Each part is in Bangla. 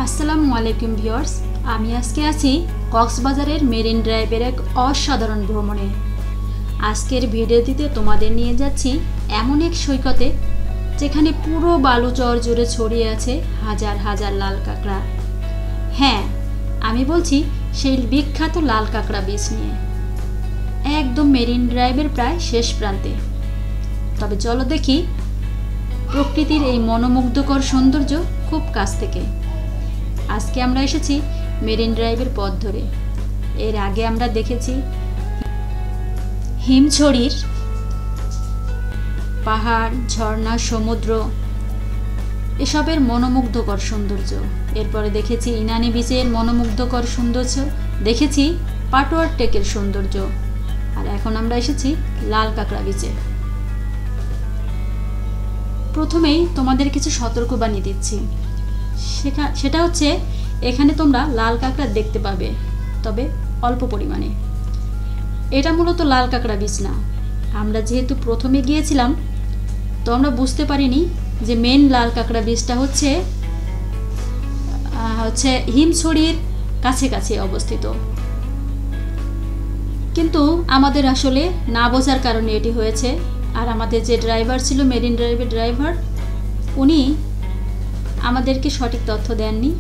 আসসালামু আলাইকুম ভিউয়ার্স, আমি আজকে আছি কক্সবাজারের মেরিন ড্রাইভের এক অসাধারণ ভ্রমণে। আজকের ভিডিওটিতে তোমাদের নিয়ে যাচ্ছি এমন এক সৈকতে যেখানে পুরো বালুচর জুড়ে ছড়িয়ে আছে হাজার হাজার লাল কাঁকড়া। হ্যাঁ, আমি বলছি সেই বিখ্যাত লাল কাঁকড়া বীচ নিয়ে, একদম মেরিন ড্রাইভের প্রায় শেষ প্রান্তে। তবে চলো দেখি প্রকৃতির এই মনোমুগ্ধকর সৌন্দর্য খুব কাছ থেকে। আজকে আমরা এসেছি মেরিন ড্রাইভের পথ ধরে। এর আগে আমরা দেখেছি হিমছড়ির পাহাড়, ঝর্ণা, সমুদ্র, এসবের মনোমুগ্ধকর সৌন্দর্য। এরপরে দেখেছি ইনানি বিচের মনোমুগ্ধকর সৌন্দর্য, দেখেছি পাটোয়ার টেকের সৌন্দর্য, আর এখন আমরা এসেছি লাল কাঁকড়া বিচে। প্রথমেই তোমাদের কিছু সতর্কবাণী দিচ্ছি। সেটা হচ্ছে, এখানে তোমরা লাল কাঁকড়া দেখতে পাবে, তবে অল্প পরিমাণে। এটা মূলত লাল কাঁকড়া বীচ না। আমরা যেহেতু প্রথমে গিয়েছিলাম, তো আমরা বুঝতে পারিনি যে মেন লাল কাঁকড়া বীচটা হচ্ছে হিমছড়ির কাছে অবস্থিত। কিন্তু আমাদের আসলে না বোঝার কারণে এটি হয়েছে। আর আমাদের যে ড্রাইভার ছিল, মেরিন ড্রাইভের ড্রাইভার, উনি আমাদেরকে সঠিক তথ্য দেননি,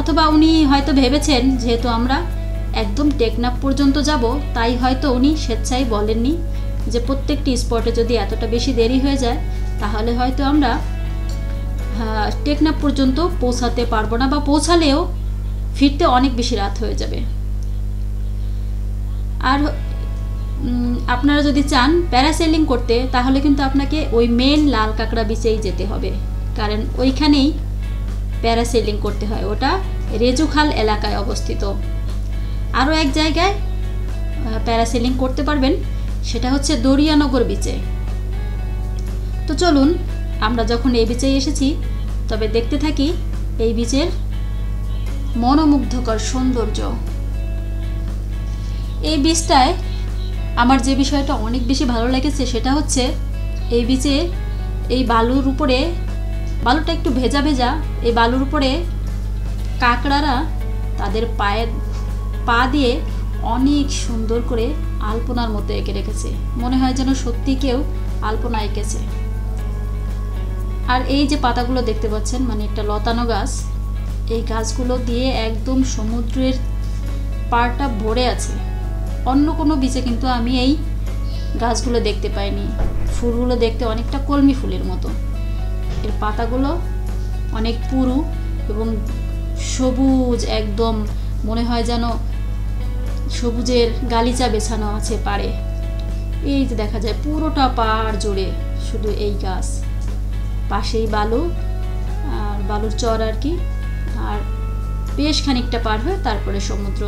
অথবা উনি হয়তো ভেবেছেন যেহেতু আমরা একদম টেকনাফ পর্যন্ত যাব, তাই হয়তো উনি স্বেচ্ছায় বলেননি যে প্রত্যেকটি স্পটে যদি এতটা বেশি দেরি হয়ে যায় তাহলে হয়তো আমরা টেকনাফ পর্যন্ত পৌঁছাতে পারবো না, বা পৌঁছালেও ফিরতে অনেক বেশি রাত হয়ে যাবে। আর আপনারা যদি চান প্যারাসেলিং করতে, তাহলে কিন্তু আপনাকে ওই মেন লাল কাঁকড়া বিচেই যেতে হবে, কারণ ওইখানেই প্যারাসেলিং করতে হয়। ওটা রেজুখাল এলাকায় অবস্থিত। আরও এক জায়গায় প্যারাসেলিং করতে পারবেন, সেটা হচ্ছে দরিয়ানগর বিচে। তো চলুন, আমরা যখন এই বিচে এসেছি, তবে দেখতে থাকি এই বিচের মনোমুগ্ধকর সৌন্দর্য। এই বিচটায় আমার যে বিষয়টা অনেক বেশি ভালো লেগেছে, সেটা হচ্ছে এই বিচে এই বালুর উপরে, বালুটা একটু ভেজা ভেজা, এই বালুর উপরে কাঁকড়ারা তাদের পা দিয়ে অনেক সুন্দর করে আলপনার মতো এঁকে রেখেছে। মনে হয় যেন সত্যি কেউ আলপনা এঁকেছে। আর এই যে পাতাগুলো দেখতে পাচ্ছেন, মানে একটা লতানো গাছ, এই গাছগুলো দিয়ে একদম সমুদ্রের পাড়টা ভরে আছে। অন্য কোনো বিচে কিন্তু আমি এই গাছগুলো দেখতে পাইনি। ফুলগুলো দেখতে অনেকটা কলমি ফুলের মতো। এর পাতাগুলো অনেক পুরু এবং সবুজ, একদম মনে হয় যেন সবুজের গালিচা বেছানো আছে পাড়ে। এই যে দেখা যায় পুরোটা পাড় জুড়ে শুধু এই গাছ, পাশেই বালু আর বালুর চর আর কি। আর বেশ খানিকটা পার হয়ে তারপরে সমুদ্র।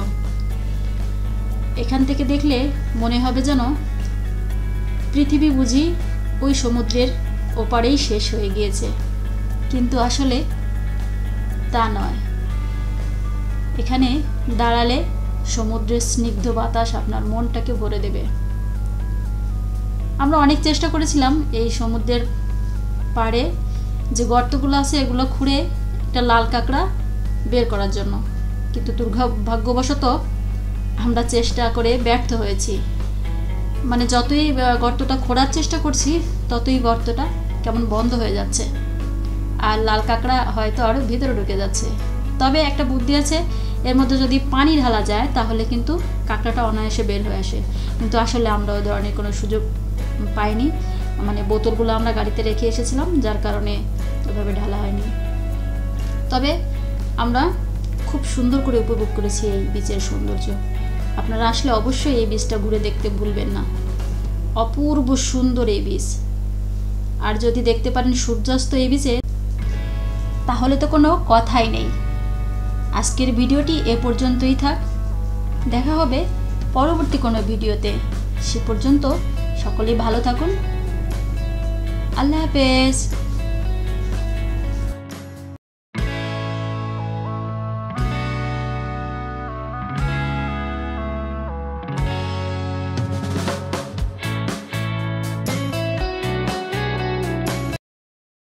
এখান থেকে দেখলে মনে হবে যেন পৃথিবী বুঝি ওই সমুদ্রের ওপারেই শেষ হয়ে গিয়েছে, কিন্তু আসলে তা নয়। এখানে দাঁড়ালে সমুদ্রের স্নিগ্ধ বাতাস আপনার মনটাকে ভরে দেবে। আমরা অনেক চেষ্টা করেছিলাম এই সমুদ্রের পাড়ে যে গর্তগুলো আছে এগুলো খুঁড়ে একটা লাল কাঁকড়া বের করার জন্য, কিন্তু দুর্ভাগ্যবশত আমরা চেষ্টা করে ব্যর্থ হয়েছি। মানে যতই গর্তটা খোঁড়ার চেষ্টা করছি, ততই গর্তটা কেমন বন্ধ হয়ে যাচ্ছে, আর লাল কাঁকড়া হয়তো আরও ভিতরে ঢুকে যাচ্ছে। তবে একটা বুদ্ধি আছে, এর মধ্যে যদি পানি ঢালা যায় তাহলে কিন্তু কাঁকড়াটা অনায়াসে বের হয়ে আসে। কিন্তু আসলে আমরা ওই ধরনের কোনো সুযোগ পাইনি। মানে বোতলগুলো আমরা গাড়িতে রেখে এসেছিলাম, যার কারণে ওইভাবে ঢালা হয়নি। তবে আমরা খুব সুন্দর করে উপভোগ করেছি এই বিচের সৌন্দর্য। আপনারা আসলে অবশ্যই এই বিচটা ঘুরে দেখতে ভুলবেন না। অপূর্ব সুন্দর এই বিচ। আর যদি দেখতে পারেন সূর্যাস্ত এই বিচে, তাহলে তো কোনো কথাই নেই। আজকের ভিডিওটি এ পর্যন্তই থাক। দেখা হবে পরবর্তী কোনো ভিডিওতে। সে পর্যন্ত সকলেই ভালো থাকুন। আল্লাহ হাফেজ।